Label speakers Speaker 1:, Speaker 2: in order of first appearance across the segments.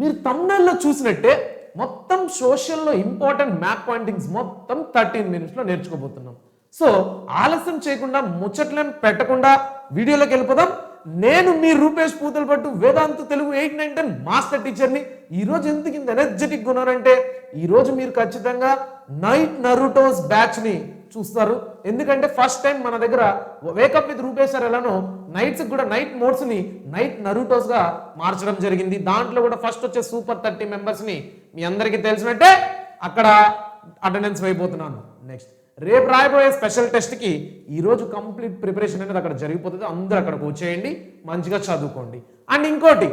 Speaker 1: మీరు thumbnail-లో చూసినట్టే మొత్తం సోషల్లో ఇంపార్టెంట్ మ్యాప్ పాయింటింగ్స్ మొత్తం 13 minutes-లో నేర్చుకోబోతున్నాం. సో ఆలస్యం చేయకుండా ముచ్చట్లేం పెట్టకుండా వీడియోలోకి వెళ్ళిపోదాం. నేను మీ రూపేష్ పూతలపట్టు వేదాంత తెలుగు 8, 9, 10 మాస్టర్ టీచర్ని. ఈరోజు ఎందుకు ఇంత ఎనర్జెటిక్గా ఉన్నారంటే ఈరోజు మీరు ఖచ్చితంగా నైట్ నరూటోస్ బ్యాచ్ని చూస్తారు. ఎందుకంటే ఫస్ట్ టైం మన దగ్గర వేకప్ విత్ రూపేష్ సార్ ఎలానో నైట్స్ కూడా నైట్ మోడ్స్ని నైట్ నరూటోస్గా మార్చడం జరిగింది. దాంట్లో కూడా ఫస్ట్ వచ్చే సూపర్ 30 మెంబర్స్ని మీ అందరికీ తెలిసినట్టే అక్కడ అటెండెన్స్ అయిపోతున్నాను. నెక్స్ట్ రేపు రాయబోయే స్పెషల్ టెస్ట్కి ఈరోజు కంప్లీట్ ప్రిపరేషన్ అనేది అక్కడ జరిగిపోతుంది. అందరూ అక్కడికి వచ్చేయండి, మంచిగా చదువుకోండి. అండ్ ఇంకోటి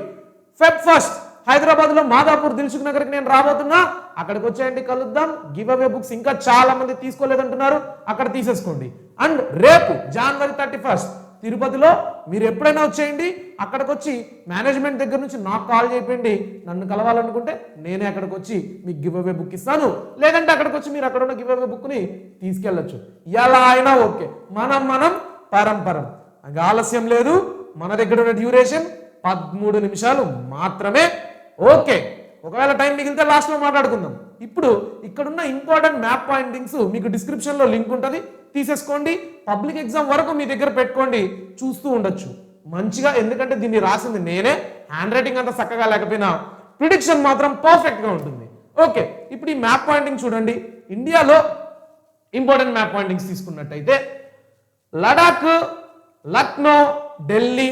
Speaker 1: ఫెబ్ 1 హైదరాబాద్లో మాదాపూర్ దిల్సుఖ్ నగర్కి నేను రాబోతున్నా. అక్కడికి వచ్చేయండి, కలుద్దాం. గివ్ అవే బుక్స్ ఇంకా చాలా మంది తీసుకోలేదంటున్నారు, అక్కడ తీసేసుకోండి. అండ్ రేపు January 31 తిరుపతిలో మీరు ఎప్పుడైనా వచ్చేయండి. అక్కడికి వచ్చి మేనేజ్మెంట్ దగ్గర నుంచి నాకు కాల్ చేయండి. నన్ను కలవాలనుకుంటే నేనే అక్కడికి వచ్చి మీకు గివ్ అవే బుక్ ఇస్తాను. లేదంటే అక్కడికి వచ్చి మీరు అక్కడ ఉన్న గివ్ అవే బుక్ని తీసుకెళ్ళచ్చు. ఎలా అయినా ఓకే. మనం పరంపరం. ఆలస్యం లేదు. మన దగ్గర ఉన్న డ్యూరేషన్ 13 నిమిషాలు మాత్రమే. ఓకే, ఒకవేళ టైం మిగిలితే లాస్ట్లో మాట్లాడుకుందాం. ఇప్పుడు ఇక్కడున్న ఇంపార్టెంట్ మ్యాప్ పాయింటింగ్స్ మీకు డిస్క్రిప్షన్లో లింక్ ఉంటుంది, తీసేసుకోండి. పబ్లిక్ ఎగ్జామ్ వరకు మీ దగ్గర పెట్టుకోండి, చూస్తూ ఉండొచ్చు మంచిగా. ఎందుకంటే దీన్ని రాసింది నేనే, హ్యాండ్ రైటింగ్ అంతా చక్కగా లేకపోయినా ప్రిడిక్షన్ మాత్రం పర్ఫెక్ట్గా ఉంటుంది. ఓకే, ఇప్పుడు ఈ మ్యాప్ పాయింటింగ్ చూడండి. ఇండియాలో ఇంపార్టెంట్ మ్యాప్ పాయింటింగ్స్ తీసుకున్నట్టయితే Ladakh, Lucknow, Delhi,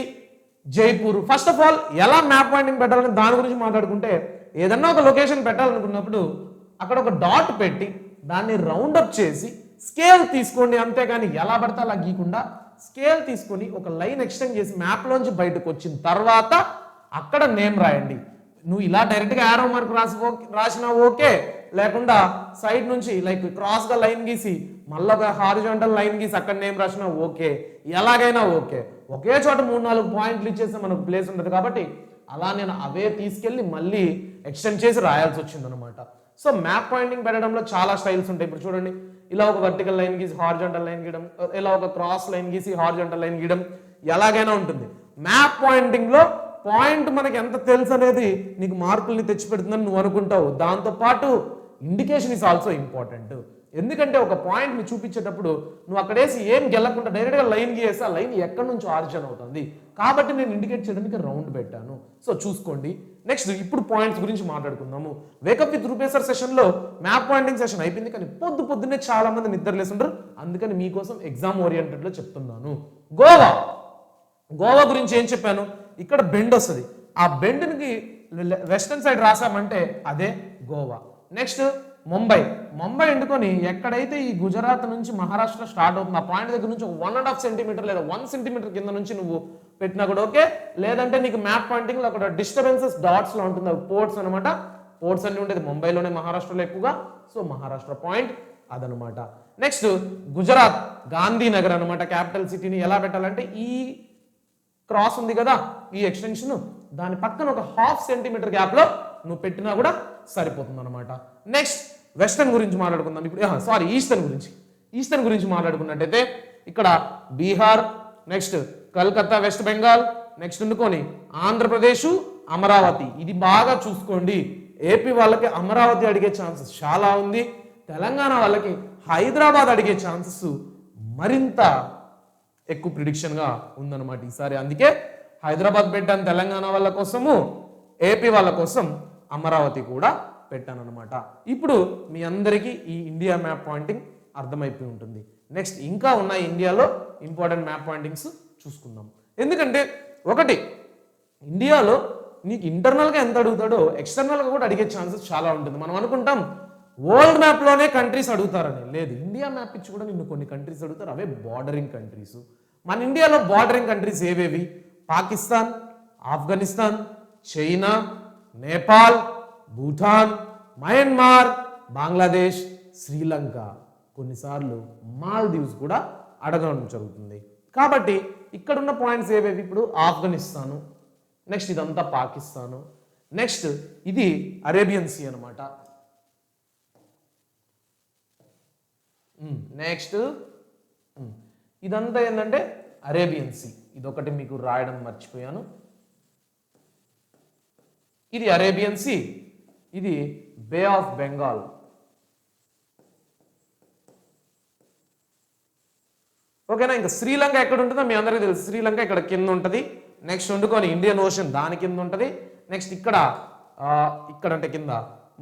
Speaker 1: Jaipur. First of all ఎలా మ్యాప్ పాయింటింగ్ పెట్టాలని దాని గురించి మాట్లాడుకుంటే ఏదన్నా ఒక లొకేషన్ పెట్టాలనుకున్నప్పుడు అక్కడ ఒక డాట్ పెట్టి దాన్ని రౌండప్ చేసి స్కేల్ తీసుకోండి. అంతేగాని ఎలా పడితే అలా గీకుండా స్కేల్ తీసుకొని ఒక లైన్ ఎక్స్టెండ్ చేసి మ్యాప్లోంచి బయటకు వచ్చిన తర్వాత అక్కడ నేమ్ రాయండి. నువ్వు ఇలా డైరెక్ట్గా యారో మార్క్ రాసినా ఓకే, లేకుండా సైడ్ నుంచి లైక్ క్రాస్గా లైన్ గీసి మళ్ళీ ఒక హారిజాంటల్ లైన్ గీసి అక్కడ నేమ్ రాసినా ఓకే, ఎలాగైనా ఓకే. ఒకే చోట 3-4 పాయింట్లు ఇచ్చేస్తే మనకు ప్లేస్ ఉంటుంది కాబట్టి అలా నేను అవే తీసుకెళ్ళి మళ్ళీ ఎక్స్టెండ్ చేసి రాయాల్సి వచ్చింది అనమాట. సో మ్యాప్ పాయింటింగ్ పెట్టడంలో చాలా స్టైల్స్ ఉంటాయి. ఇప్పుడు చూడండి, ఇలా ఒక వర్టికల్ లైన్ గీసి హారిజాంటల్ లైన్ గీయడం, ఇలా ఒక క్రాస్ లైన్ గీసి హారిజాంటల్ లైన్ గీయడం, ఎలాగైనా ఉంటుంది. మ్యాప్ పాయింటింగ్లో పాయింట్ మనకి ఎంత తెలుసు అనేది నీకు మార్కుల్ని తెచ్చిపెడుతుందని నువ్వు అనుకుంటావు. దాంతోపాటు ఇండికేషన్ ఇస్ ఆల్సో ఇంపార్టెంట్. ఎందుకంటే ఒక పాయింట్ని చూపించేటప్పుడు నువ్వు అక్కడేసి ఏం గెలకుండా డైరెక్ట్గా లైన్ గీసి ఆ లైన్ ఎక్కడి నుంచి ఆరిజిన్ అవుతుంది కాబట్టి నేను ఇండికేట్ చేయడానికి రౌండ్ పెట్టాను. సో చూసుకోండి. నెక్స్ట్ ఇప్పుడు పాయింట్స్ గురించి మాట్లాడుకుందాము. వేకప్ విత్ రూపేష్ సార్ సెషన్లో మ్యాప్ పాయింటింగ్ సెషన్ అయిపోయింది, కానీ పొద్దున్నే చాలా మంది నిద్రలేస్తుంటారు. అందుకని మీకోసం ఎగ్జామ్ ఓరియంటెడ్లో చెప్తున్నాను. గోవా గురించి ఏం చెప్పాను? ఇక్కడ బెండ్ వస్తుంది, ఆ బెండ్కి వెస్టర్న్ సైడ్ రాసామంటే అదే గోవా. నెక్స్ట్ ముంబై ఎండుకొని ఎక్కడైతే ఈ గుజరాత్ నుంచి మహారాష్ట్ర స్టార్ట్ అవుతుంది ఆ పాయింట్ దగ్గర నుంచి 1.5 సెంటీమీటర్ లేదా 1 సెంటీమీటర్ కింద నుంచి నువ్వు పెట్టినా కూడా ఓకే. లేదంటే నీకు మ్యాప్ పాయింటింగ్ లో అక్కడ డిస్టర్బెన్సెస్ డాట్స్ లో ఉంటుంది, పోర్ట్స్ అనమాట. పోర్ట్స్ అన్ని ఉండేది ముంబైలోనే, మహారాష్ట్రలో ఎక్కువగా. సో మహారాష్ట్ర పాయింట్ అదనమాట. నెక్స్ట్ గుజరాత్ గాంధీనగర్ అనమాట క్యాపిటల్ సిటీని. ఎలా పెట్టాలంటే ఈ క్రాస్ ఉంది కదా, ఈ ఎక్స్టెన్షన్ దాని పక్కన ఒక 1/2 సెంటీమీటర్ గ్యాప్ లో నువ్వు పెట్టినా కూడా సరిపోతుంది అనమాట. నెక్స్ట్ వెస్టర్న్ గురించి మాట్లాడుకుందాం ఇప్పుడు. ఈస్టర్న్ గురించి మాట్లాడుకున్నట్టయితే ఇక్కడ Bihar, next Calcutta west Bengal, next ఉండుకొని ఆంధ్రప్రదేశ్, అమరావతి. ఇది బాగా చూసుకోండి. ఏపీ వాళ్ళకి అమరావతి అడిగే ఛాన్సెస్ చాలా ఉంది, తెలంగాణ వాళ్ళకి హైదరాబాద్ అడిగే ఛాన్సెస్ మరింత ఎక్కువ ప్రిడిక్షన్గా ఉందన్నమాట ఈసారి. అందుకే హైదరాబాద్ పెట్టాను తెలంగాణ వాళ్ళ కోసము, ఏపీ వాళ్ళ కోసం అమరావతి కూడా పెట్టాను అనమాట. ఇప్పుడు మీ అందరికీ ఈ ఇండియా మ్యాప్ పాయింటింగ్ అర్థమైపోయి ఉంటుంది. నెక్స్ట్ ఇంకా ఉన్నాయి ఇండియాలో ఇంపార్టెంట్ మ్యాప్ పాయింటింగ్స్ చూసుకుందాం. ఎందుకంటే ఒకటి, ఇండియాలో నీకు ఇంటర్నల్గా ఎంత అడుగుతాడో ఎక్స్టర్నల్గా కూడా అడిగే ఛాన్సెస్ చాలా ఉంటుంది. మనం అనుకుంటాం వరల్డ్ మ్యాప్లోనే కంట్రీస్ అడుగుతారని, లేదు. ఇండియా మ్యాప్ ఇచ్చి కూడా నిన్ను కొన్ని కంట్రీస్ అడుగుతారు, అవే బార్డరింగ్ కంట్రీస్. మన ఇండియాలో బార్డరింగ్ కంట్రీస్ ఏవేవి? పాకిస్తాన్, ఆఫ్ఘనిస్తాన్, చైనా, నేపాల్, భూటాన్, మయన్మార్, బంగ్లాదేశ్, శ్రీలంక, కొన్నిసార్లు మాల్దీవ్స్ కూడా అడగడం జరుగుతుంది. కాబట్టి ఇక్కడున్న పాయింట్స్ ఏవేవి? ఇప్పుడు ఆఫ్ఘనిస్తాను, నెక్స్ట్ ఇదంతా పాకిస్తాను, నెక్స్ట్ ఇది అరేబియన్ సీ అనమాట. నెక్స్ట్ ఇదంతా ఏంటంటే అరేబియన్ సీ. ఇదొకటి మీకు రాయడం మర్చిపోయాను. ఇది అరేబియన్ సీ, ఇది బే ఆఫ్ బెంగాల్. ఓకేనా. ఇంకా శ్రీలంక ఎక్కడ ఉంటుందో మీ అందరికీ తెలుసు. శ్రీలంక ఇక్కడ కింద ఉంటుంది. నెక్స్ట్ వండుకొని ఇండియన్ ఓషన్ దాని కింద ఉంటుంది. నెక్స్ట్ ఇక్కడ అంటే కింద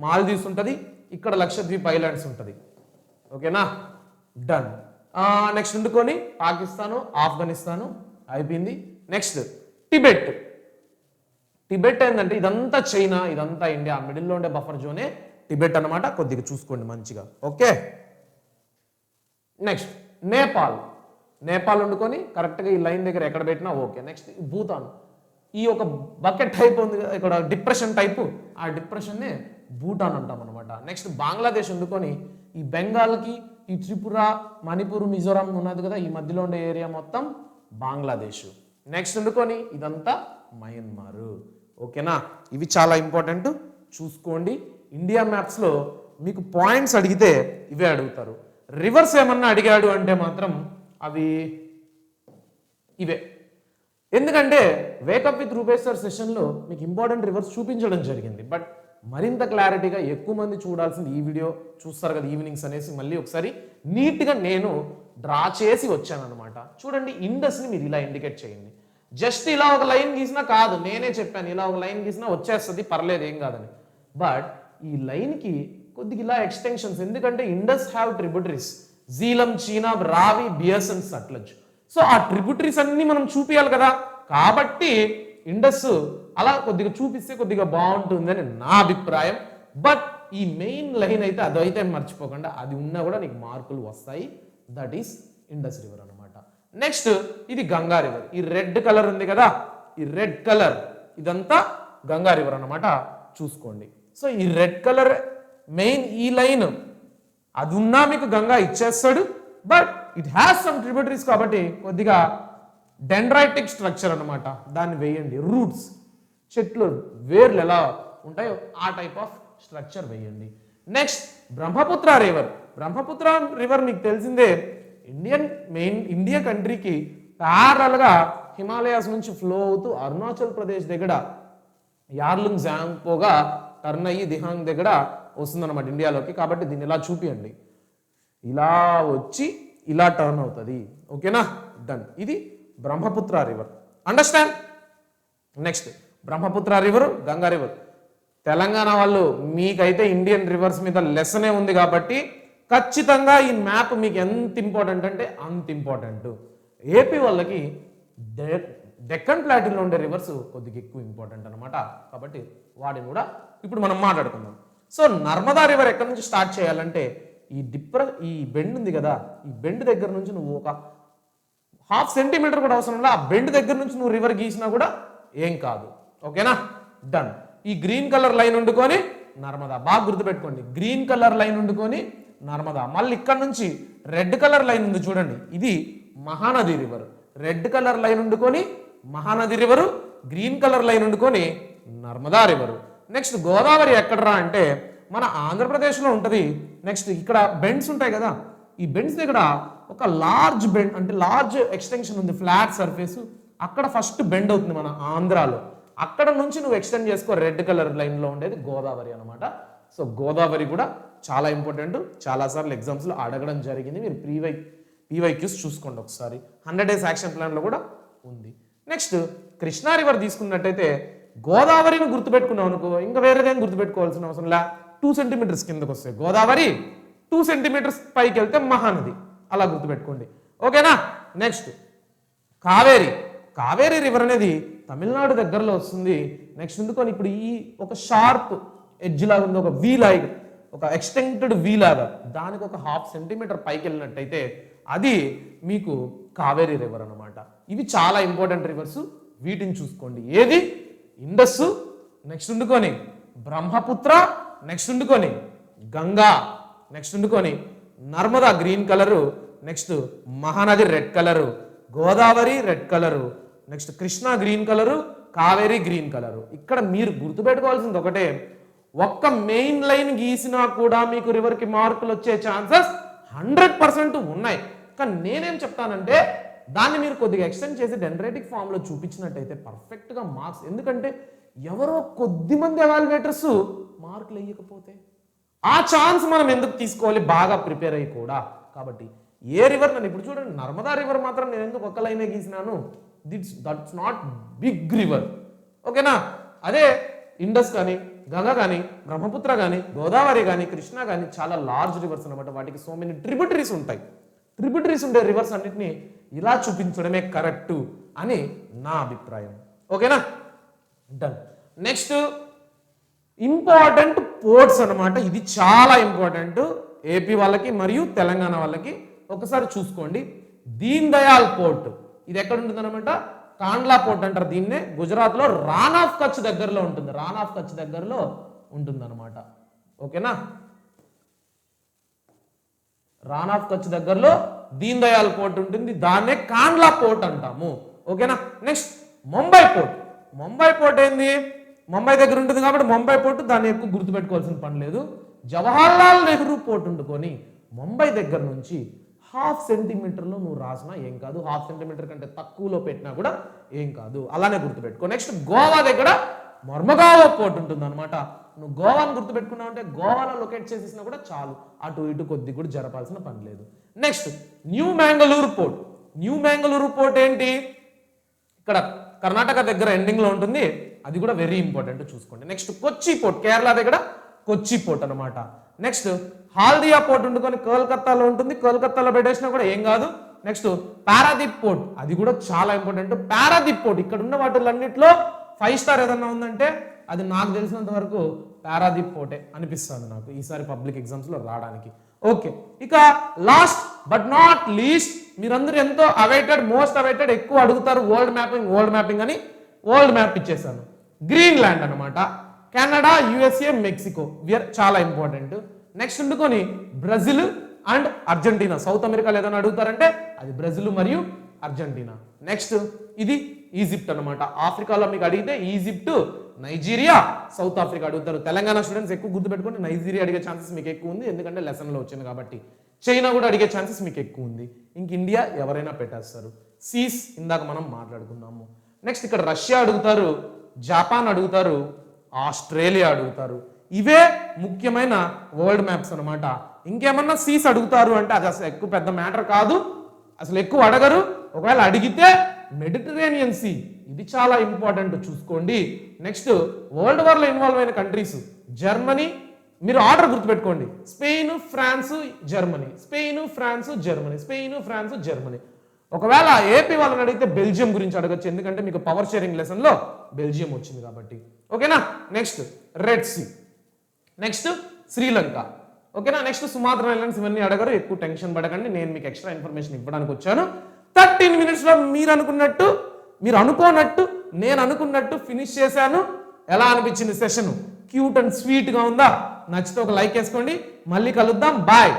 Speaker 1: మాల్దీవ్స్ ఉంటుంది. ఇక్కడ లక్షద్వీప్ ఐలాండ్స్ ఉంటుంది. ఓకేనా, డన్. నెక్స్ట్ వండుకొని పాకిస్తాను, ఆఫ్ఘనిస్తాను అయిపోయింది. Next Tibet. టిబెట్ ఏంటంటే ఇదంతా చైనా, ఇదంతా ఇండియా, మిడిల్లో ఉండే బఫర్ జోనే టిబెట్ అనమాట. కొద్దిగా చూసుకోండి మంచిగా. ఓకే. నెక్స్ట్ నేపాల్. నేపాల్ వండుకొని కరెక్ట్గా ఈ లైన్ దగ్గర ఎక్కడ పెట్టినా ఓకే. నెక్స్ట్ భూతాన్. ఈ ఒక బకెట్ టైప్ ఉంది ఇక్కడ, డిప్రెషన్ టైపు, ఆ డిప్రెషన్నే భూటాన్ అంటాం అనమాట. నెక్స్ట్ బంగ్లాదేశ్ వండుకొని ఈ బెంగాల్కి, ఈ త్రిపుర, మణిపూర్, మిజోరాం ఉన్నది కదా, ఈ మధ్యలో ఉండే ఏరియా మొత్తం బంగ్లాదేశ్. నెక్స్ట్ వండుకొని ఇదంతా మయన్మార్. ఓకేనా, ఇవి చాలా ఇంపార్టెంట్ చూసుకోండి. ఇండియా మ్యాప్స్లో మీకు పాయింట్స్ అడిగితే ఇవే అడుగుతారు. రివర్స్ ఏమన్నా అడిగాడు అంటే మాత్రం అవి ఇవే. ఎందుకంటే వేకప్ విత్ రూపేష్ సార్ సెషన్లో మీకు ఇంపార్టెంట్ రివర్స్ చూపించడం జరిగింది. బట్ మరింత క్లారిటీగా ఎక్కువ మంది చూడాల్సింది ఈ వీడియో చూస్తారు కదా ఈవినింగ్స్ అనేసి మళ్ళీ ఒకసారి నీట్గా నేను డ్రా చేసి వచ్చాను అనమాట. చూడండి, ఇండస్ని మీరు ఇలా ఇండికేట్ చేయండి. జస్ట్ ఇలా ఒక లైన్ గీసినా కాదు, నేనే చెప్పాను ఇలా ఒక లైన్ గీసినా వచ్చేస్తుంది, పర్లేదు ఏం కాదని. బట్ ఈ లైన్కి కొద్దిగా ఇలా ఎక్స్టెన్షన్స్, ఎందుకంటే Indus have tributaries, Jhelum, Chenab, రావి, బియసన్, సట్లజ్. సో ఆ ట్రిబ్యూటరీస్ అన్ని మనం చూపించాలి కదా, కాబట్టి ఇండస్ అలా కొద్దిగా చూపిస్తే కొద్దిగా బాగుంటుందని నా అభిప్రాయం. బట్ ఈ మెయిన్ లైన్ అయితే అదైతే మర్చిపోకుండా, అది ఉన్నా కూడా నీకు మార్కులు వస్తాయి. దట్ ఈస్ ఇండస్ రివర్ అనమాట. నెక్స్ట్ ఇది గంగా రివర్. ఈ రెడ్ కలర్ ఉంది కదా, ఈ రెడ్ కలర్ ఇదంతా గంగా రివర్ అనమాట, చూసుకోండి. సో ఈ రెడ్ కలర్ మెయిన్ ఈ లైన్ అది ఉన్నా మీకు గంగా ఇచ్చేస్తాడు. But it has some tributaries కాబట్టి కొద్దిగా డెండ్రైటిక్ స్ట్రక్చర్ అనమాట, దాన్ని వేయండి. రూట్స్, చెట్లు వేర్లు ఎలా ఉంటాయో ఆ టైప్ ఆఫ్ స్ట్రక్చర్ వేయండి. Next Brahmaputra river. Brahmaputra river మీకు తెలిసిందే, ఇండియా కంట్రీకి ప్యారల్గా హిమాలయాస్ నుంచి ఫ్లో అవుతూ అరుణాచల్ ప్రదేశ్ దగ్గర యార్లుంగ్ జాంగ్పోగా టర్న్ అయ్యి దిహాంగ్ దగ్గర వస్తుందన్నమాట ఇండియాలోకి. కాబట్టి దీన్ని ఇలా చూపియండి, ఇలా వచ్చి ఇలా టర్న్ అవుతుంది. ఓకేనా, డన్. ఇది Brahmaputra river, understand. Next Brahmaputra river, Ganga river. Telangana వాళ్ళు మీకైతే ఇండియన్ రివర్స్ మీద లెసనే ఉంది కాబట్టి ఖచ్చితంగా ఈ మ్యాప్ మీకు ఎంత ఇంపార్టెంట్ అంటే అంత ఇంపార్టెంట్. ఏపీ వాళ్ళకి డెక్కన్ ప్లాటిన్లో ఉండే రివర్స్ కొద్దిగా ఎక్కువ ఇంపార్టెంట్ అనమాట. కాబట్టి వాటిని కూడా ఇప్పుడు మనం మాట్లాడుకుందాం. సో నర్మదా రివర్ ఎక్కడి నుంచి స్టార్ట్ చేయాలంటే ఈ బెండ్ ఉంది కదా, ఈ బెండ్ దగ్గర నుంచి నువ్వు ఒక 1/2 సెంటీమీటర్ కూడా అవసరం లేదు, ఆ బెండ్ దగ్గర నుంచి నువ్వు రివర్ గీసినా కూడా ఏం కాదు. ఓకేనా, డన్. ఈ గ్రీన్ కలర్ లైన్ వండుకొని నర్మదా, బాగా గుర్తుపెట్టుకోండి, గ్రీన్ కలర్ లైన్ వండుకొని నర్మదా. మళ్ళీ ఇక్కడ నుంచి రెడ్ కలర్ లైన్ ఉంది చూడండి, ఇది Mahanadi river. Red colour line వండుకొని Mahanadi river, green colour line వండుకొని నర్మదా రివరు. నెక్స్ట్ గోదావరి ఎక్కడరా అంటే మన ఆంధ్రప్రదేశ్లో ఉంటుంది. నెక్స్ట్ ఇక్కడ బెండ్స్ ఉంటాయి కదా, ఈ బెండ్స్ దగ్గర ఒక లార్జ్ బెండ్ అంటే లార్జ్ ఎక్స్టెన్షన్ ఉంది, ఫ్లాట్ సర్ఫేస్, అక్కడ ఫస్ట్ బెండ్ అవుతుంది మన ఆంధ్రాలో. అక్కడ నుంచి నువ్వు ఎక్స్టెండ్ చేసుకో, రెడ్ కలర్ లైన్లో ఉండేది గోదావరి అనమాట. సో గోదావరి కూడా చాలా ఇంపార్టెంట్, చాలాసార్లు ఎగ్జామ్స్లో అడగడం జరిగింది. మీరు పీవైక్యూస్ చూసుకోండి ఒకసారి, 100 days యాక్షన్ ప్లాన్లో కూడా ఉంది. నెక్స్ట్ కృష్ణా రివర్ తీసుకున్నట్టయితే గోదావరిని గుర్తుపెట్టుకున్నావు అనుకో, ఇంకా వేరేదేం గుర్తుపెట్టుకోవాల్సిన అవసరం లే. 2 సెంటీమీటర్స్ కిందకు వస్తాయి గోదావరి, 2 సెంటీమీటర్స్ పైకి వెళ్తే మహానది, అలా గుర్తుపెట్టుకోండి. ఓకేనా. నెక్స్ట్ కావేరి. కావేరి రివర్ అనేది తమిళనాడు దగ్గరలో వస్తుంది. నెక్స్ట్ ఎందుకని ఇప్పుడు ఈ ఒక షార్ప్ ఎడ్జ్ లాగా ఉంది, ఒక వీ లాగా, ఒక ఎక్స్టెంటెడ్ వీ లాగా, దానికి ఒక 1/2 సెంటీమీటర్ పైకి వెళ్ళినట్టయితే అది మీకు కావేరి రివర్ అనమాట. ఇవి చాలా ఇంపార్టెంట్ రివర్స్, వీటిని చూసుకోండి. ఏది ఇండస్, నెక్స్ట్ ఉండుకొని బ్రహ్మపుత్ర, నెక్స్ట్ ఉండుకొని గంగా, నెక్స్ట్ ఉండుకొని Narmada green colour, next Mahanadi red colour, Godavari red colour, next Krishna green colour, Kaveri green colour. ఇక్కడ మీరు గుర్తుపెట్టుకోవాల్సింది ఒకటే, ఒక్క మెయిన్ లైన్ గీసినా కూడా మీకు రివర్కి మార్కులు వచ్చే ఛాన్సెస్ 100% ఉన్నాయి. కానీ నేనేం చెప్తానంటే దాన్ని మీరు కొద్దిగా ఎక్స్టెండ్ చేసి డెండ్రైటిక్ ఫామ్లో చూపించినట్టయితే పర్ఫెక్ట్గా మార్క్స్. ఎందుకంటే ఎవరో కొద్ది మంది ఎవాల్యుయేటర్స్ మార్కులు వేయకపోతే ఆ ఛాన్స్ మనం ఎందుకు తీసుకోవాలి, బాగా ప్రిపేర్ అయ్యి కూడా. కాబట్టి ఏ రివర్, నన్ను ఇప్పుడు చూడండి, నర్మదా రివర్ మాత్రం నేను ఎందుకు ఒక్క లైనే గీసినాను, దట్స్ నాట్ బిగ్ రివర్, ఓకేనా. అదే ఇండస్ కానీ, గంగా కానీ, బ్రహ్మపుత్ర కానీ, గోదావరి కానీ, కృష్ణ కానీ చాలా లార్జ్ రివర్స్ అనమాట. వాటికి సో మెనీ ట్రిబ్యూటరీస్ ఉంటాయి. ట్రిబ్యూటరీస్ ఉండే రివర్స్ అన్నిటిని ఇలా చూపించడమే కరెక్ట్ అని నా అభిప్రాయం, ఓకేనా. డన్. నెక్స్ట్ ఇంపార్టెంట్ పోర్ట్స్ అనమాట. ఇది చాలా ఇంపార్టెంట్ ఏపీ వాళ్ళకి మరియు తెలంగాణ వాళ్ళకి. ఒకసారి చూసుకోండి, దీన్ దయాల్ పోర్ట్ ఇది ఎక్కడ ఉంటుంది అనమాట, కాండ్లా పోర్ట్ అంటారు దీన్నే. గుజరాత్ లో రాన్ ఆఫ్ కచ్ దగ్గరలో ఉంటుంది, రాన్ ఆఫ్ కచ్ దగ్గరలో ఉంటుంది అనమాట, ఓకేనా. రాన్ ఆఫ్ కచ్ దగ్గరలో దీన్ దయాల్ పోర్ట్ ఉంటుంది, దాన్నే కాండ్లా పోర్ట్ అంటాము, ఓకేనా. Next Mumbai port. Mumbai port ఏంది, ముంబై దగ్గర ఉంటుంది కాబట్టి ముంబై పోర్ట్, దాన్ని ఎక్కువ గుర్తుపెట్టుకోవాల్సిన పని లేదు. జవహర్లాల్ నెహ్రూ పోర్ట్ ఉండుకొని ముంబై దగ్గర నుంచి 1/2 సెంటీమీటర్లో నువ్వు రాసినా ఏం కాదు, 1/2 సెంటీమీటర్ కంటే తక్కువలో పెట్టినా కూడా ఏం కాదు, అలానే గుర్తుపెట్టుకో. నెక్స్ట్ గోవా దగ్గర మర్మగావ్ పోర్ట్ ఉంటుంది అనమాట. నువ్వు గోవాని గుర్తుపెట్టుకున్నావు అంటే గోవాలో లొకేట్ చేసేసినా కూడా చాలు, అటు ఇటు కొద్ది కూడా జరపాల్సిన పని లేదు. Next new Mangaluru port. New Mangaluru port ఏంటి, ఇక్కడ కర్ణాటక దగ్గర ఎండింగ్ లో ఉంటుంది, అది కూడా వెరీ ఇంపార్టెంట్ చూసుకోండి. నెక్స్ట్ కొచ్చి పోర్ట్, కేరళ దగ్గర కొచ్చి పోర్ట్ అనమాట. నెక్స్ట్ హాల్దియా పోర్ట్ ఉండుకొని కోల్కతాలో ఉంటుంది, కోల్కతాలో పెట్టేసినా కూడా ఏం కాదు. నెక్స్ట్ పారాదీప్ పోర్ట్, అది కూడా చాలా ఇంపార్టెంట్. పారాదీప్ పోర్ట్ ఇక్కడ ఉన్న వాటిలన్నింటిలో 5 స్టార్ ఏదన్నా ఉందంటే అది నాకు తెలిసినంత వరకు పారాదీప్ పోర్టే అనిపిస్తుంది నాకు ఈసారి పబ్లిక్ ఎగ్జామ్స్ లో రావడానికి. ఓకే, ఇక లాస్ట్ బట్ నాట్ లీస్ట్, మీరందరూ ఎంతో అవైటెడ్, మోస్ట్ అవైటెడ్, ఎక్కువ అడుగుతారు వరల్డ్ మ్యాపింగ్ అని వరల్డ్ మ్యాప్ ఇచ్చేసాను. గ్రీన్లాండ్ అనమాట, కెనడా, యుఎస్ఏ, మెక్సికో చాలా ఇంపార్టెంట్. నెక్స్ట్ ఉండుకొని బ్రెజిల్ అండ్ అర్జెంటీనా. సౌత్ అమెరికాలో ఏదైనా అడుగుతారంటే అది బ్రెజిల్ మరియు అర్జెంటీనా. నెక్స్ట్ ఇది ఈజిప్ట్ అనమాట. ఆఫ్రికాలో మీకు అడిగితే ఈజిప్ట్, నైజీరియా, సౌత్ ఆఫ్రికా అడుగుతారు. తెలంగాణ స్టూడెంట్స్ ఎక్కువ గుర్తుపెట్టుకోండి, నైజీరియా అడిగే ఛాన్సెస్ మీకు ఎక్కువ ఉంది, ఎందుకంటే లెసన్లో వచ్చింది కాబట్టి. చైనా కూడా అడిగే ఛాన్సెస్ మీకు ఎక్కువ ఉంది. ఇంక ఇండియా ఎవరైనా పెట్టేస్తారు. సీస్ ఇందాక మనం మాట్లాడుకున్నాము. నెక్స్ట్ ఇక్కడ రష్యా అడుగుతారు, జపాన్ అడుగుతారు, ఆస్ట్రేలియా అడుగుతారు. ఇవే ముఖ్యమైన వరల్డ్ మ్యాప్స్ అనమాట. ఇంకేమన్నా సీస్ అడుగుతారు అంటే అది అసలు ఎక్కువ పెద్ద మ్యాటర్ కాదు, అసలు ఎక్కువ అడగరు. ఒకవేళ అడిగితే మెడిటరేనియన్ సీ, ఇది చాలా ఇంపార్టెంట్ చూసుకోండి. నెక్స్ట్ వరల్డ్ వార్ లో ఇన్వాల్వ్ అయిన కంట్రీస్, జర్మనీ, మీరు ఆర్డర్ గుర్తుపెట్టుకోండి, Spain, France, Germany, Spain, France, Germany, Spain, France, Germany. ఒకవేళ ఏపీ వాళ్ళని అడిగితే బెల్జియం గురించి అడగచ్చు, ఎందుకంటే మీకు పవర్ షేరింగ్ లెసన్ లో బెల్జియం వచ్చింది కాబట్టి, ఓకేనా. Next red sea, next Sri Lanka, ఓకేనా. నెక్స్ట్ సుమాత్రా ఐలాండ్స్, ఇవన్నీ అడగరు, ఎక్కువ టెన్షన్ పడకండి, నేను మీకు ఎక్స్ట్రా ఇన్ఫర్మేషన్ ఇవ్వడానికి వచ్చాను. 13 minutes లో మీరు అనుకున్నట్టు, మీరు అనుకోనట్టు, నేను అనుకున్నట్టు ఫినిష్ చేశాను. ఎలా అనిపించింది సెషన్? క్యూట్ అండ్ స్వీట్ గా ఉందా? నచ్చితే ఒక లైక్ వేసుకోండి. మళ్ళీ కలుద్దాం, బాయ్.